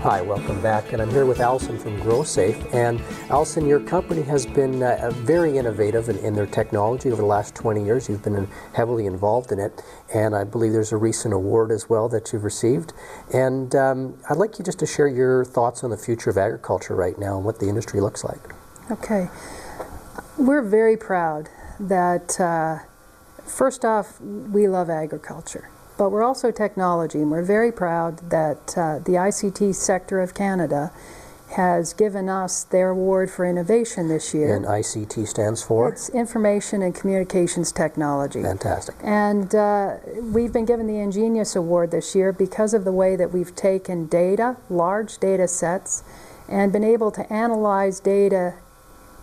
Hi, welcome back, and I'm here with Alison from GrowSafe. And Alison, your company has been very innovative in their technology over the last 20 years. You've been heavily involved in it, and I believe there's a recent award as well that you've received. And I'd like you just to share your thoughts on the future of agriculture right now and what the industry looks like. Okay. We're very proud that, first off, we love agriculture. But we're also technology, and we're very proud that the ICT sector of Canada has given us their award for innovation this year. And ICT stands for? It's Information and Communications Technology. Fantastic. And we've been given the Ingenious Award this year because of the way that we've taken data, large data sets, and been able to analyze data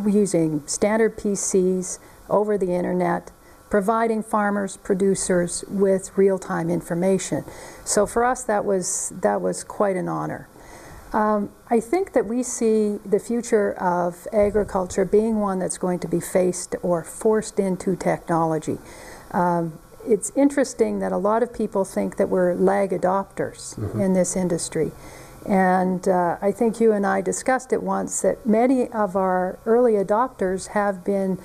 using standard PCs over the internet, providing farmers, producers with real-time information. So for us, that was quite an honor. I think that we see the future of agriculture being one that's going to be faced or forced into technology. It's interesting that a lot of people think that we're lag adopters in this industry. And I think you and I discussed it once that many of our early adopters have been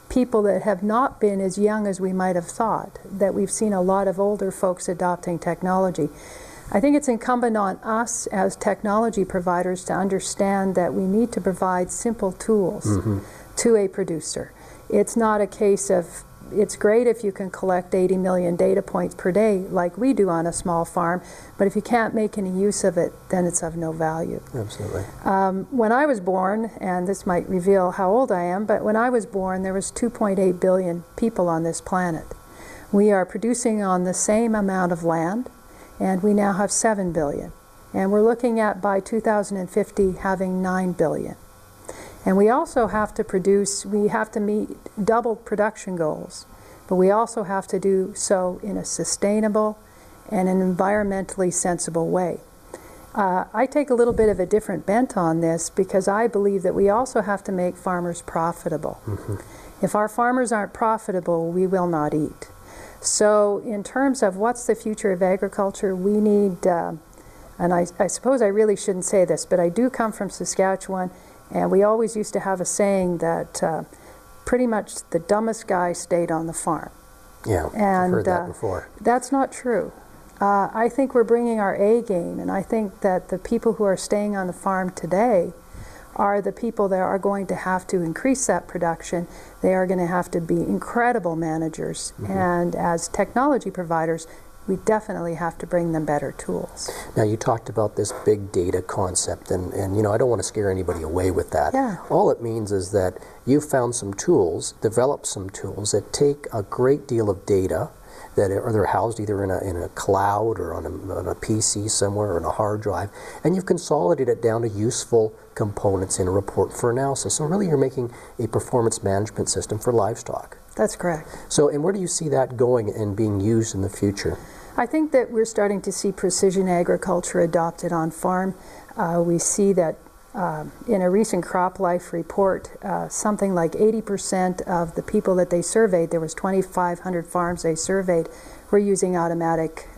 people that have not been as young as we might have thought, that we've seen a lot of older folks adopting technology. I think it's incumbent on us as technology providers to understand that we need to provide simple tools to a producer. It's not a case of, it's great if you can collect 80 million data points per day like we do on a small farm, but if you can't make any use of it, then it's of no value. Absolutely. When I was born, and this might reveal how old I am, but when I was born there was 2.8 billion people on this planet. We are producing on the same amount of land, and we now have 7 billion. And we're looking at by 2050 having 9 billion. And we also have to produce, we have to meet double production goals, but we also have to do so in a sustainable and an environmentally sensible way. I take a little bit of a different bent on this because I believe that we also have to make farmers profitable. If our farmers aren't profitable, we will not eat. So in terms of what's the future of agriculture, we need, and I suppose I really shouldn't say this, but I do come from Saskatchewan, and we always used to have a saying that pretty much the dumbest guy stayed on the farm. Yeah, and I've heard that before. That's not true. I think we're bringing our A game, and I think that the people who are staying on the farm today are the people that are going to have to increase that production. They are going to have to be incredible managers, and as technology providers, we definitely have to bring them better tools. Now, you talked about this big data concept, and you know, I don't want to scare anybody away with that. Yeah. All it means is that you've found some tools, developed some tools that take a great deal of data that they're housed either in a cloud or on a PC somewhere or on a hard drive, and you've consolidated it down to useful components in a report for analysis. So really you're making a performance management system for livestock. That's correct. So, and where do you see that going and being used in the future? I think that we're starting to see precision agriculture adopted on farm. We see that in a recent crop life report, something like 80% of the people that they surveyed, there was 2,500 farms they surveyed, were using automatic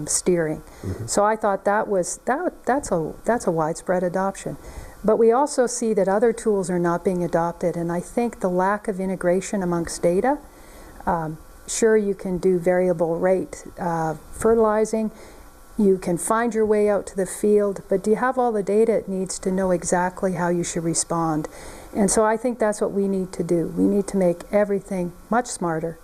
steering. So I thought that's a widespread adoption. But we also see that other tools are not being adopted, and I think the lack of integration amongst data. Sure, you can do variable rate fertilizing, you can find your way out to the field, but do you have all the data it needs to know exactly how you should respond? And so I think that's what we need to do. We need to make everything much smarter,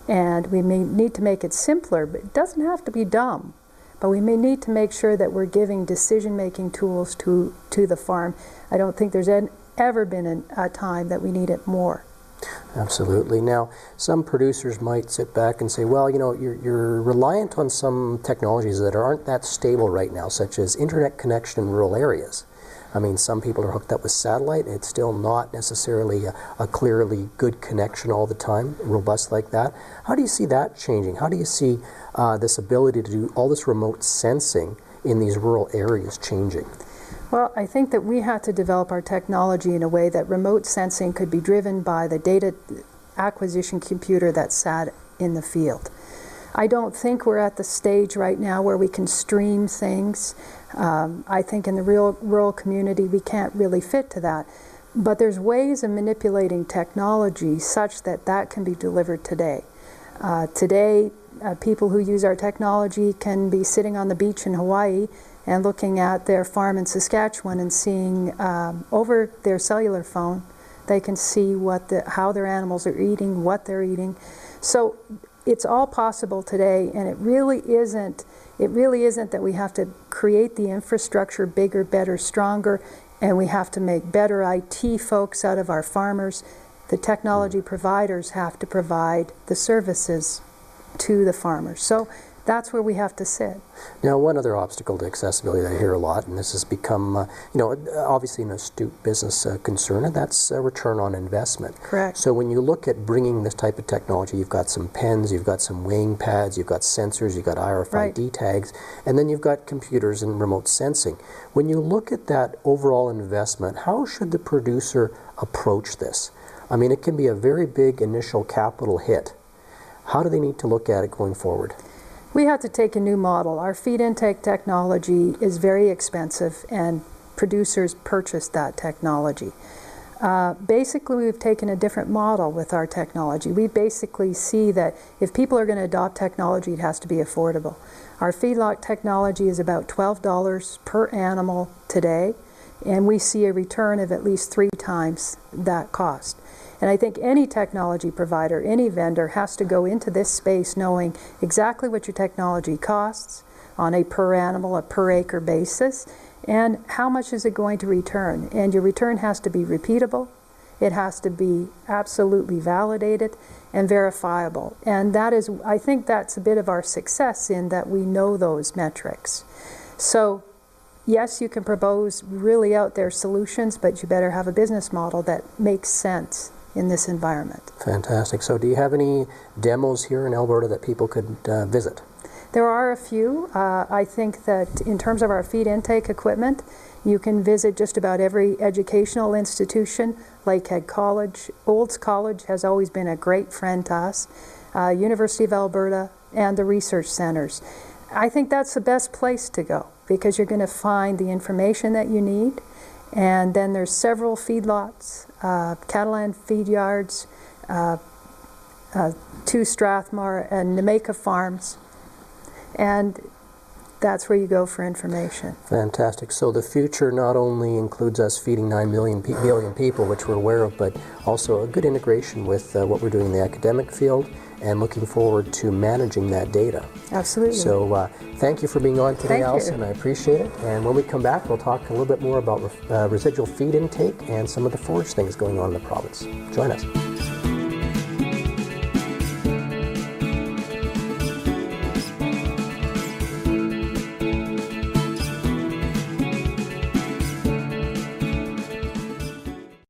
and we may need to make it simpler, but it doesn't have to be dumb. But we may need to make sure that we're giving decision-making tools to the farm. I don't think there's ever been a time that we need it more. Absolutely. Now, some producers might sit back and say, well, you know, you're reliant on some technologies that aren't that stable right now, such as internet connection in rural areas. I mean, some people are hooked up with satellite. It's still not necessarily a clearly good connection all the time, robust like that. How do you see that changing? How do you see this ability to do all this remote sensing in these rural areas changing? Well, I think that we have to develop our technology in a way that remote sensing could be driven by the data acquisition computer that sat in the field. I don't think we're at the stage right now where we can stream things. I think in the rural community we can't really fit to that. But there's ways of manipulating technology such that that can be delivered today. People who use our technology can be sitting on the beach in Hawaii and looking at their farm in Saskatchewan and seeing over their cellular phone, they can see how their animals are eating, what they're eating. So it's all possible today, and it really isn't that we have to create the infrastructure bigger, better, stronger, and we have to make better IT folks out of our farmers. The technology providers have to provide the services to the farmers. So that's where we have to sit. Now, one other obstacle to accessibility that I hear a lot, and this has become, obviously an astute business concern, and that's return on investment. Correct. So when you look at bringing this type of technology, you've got some pens, you've got some weighing pads, you've got sensors, you've got RFID tags, and then you've got computers and remote sensing. When you look at that overall investment, how should the producer approach this? I mean, it can be a very big initial capital hit. How do they need to look at it going forward? We have to take a new model. Our feed intake technology is very expensive, and producers purchase that technology. Basically, we've taken a different model with our technology. We basically see that if people are going to adopt technology, it has to be affordable. Our feedlot technology is about $12 per animal today, and we see a return of at least 3 times that cost. And I think any technology provider, any vendor has to go into this space knowing exactly what your technology costs on a per animal, a per acre basis, and how much is it going to return. And your return has to be repeatable, it has to be absolutely validated and verifiable. And that is, I think that's a bit of our success in that we know those metrics. So yes, you can propose really out there solutions, but you better have a business model that makes sense in this environment. Fantastic. So do you have any demos here in Alberta that people could visit? There are a few. I think that in terms of our feed intake equipment, you can visit just about every educational institution. Lakehead College, Olds College has always been a great friend to us, University of Alberta, and the research centers. I think that's the best place to go because you're going to find the information that you need. And then there's several feedlots, Catalan feed yards, 2 Strathmore and Nameka farms, and that's where you go for information. Fantastic. So the future not only includes us feeding 9 billion people, which we're aware of, but also a good integration with what we're doing in the academic field, and looking forward to managing that data. Absolutely. So thank you for being on today, Thank Alison. you. I appreciate it. And when we come back, we'll talk a little bit more about residual feed intake and some of the forage things going on in the province. Join us.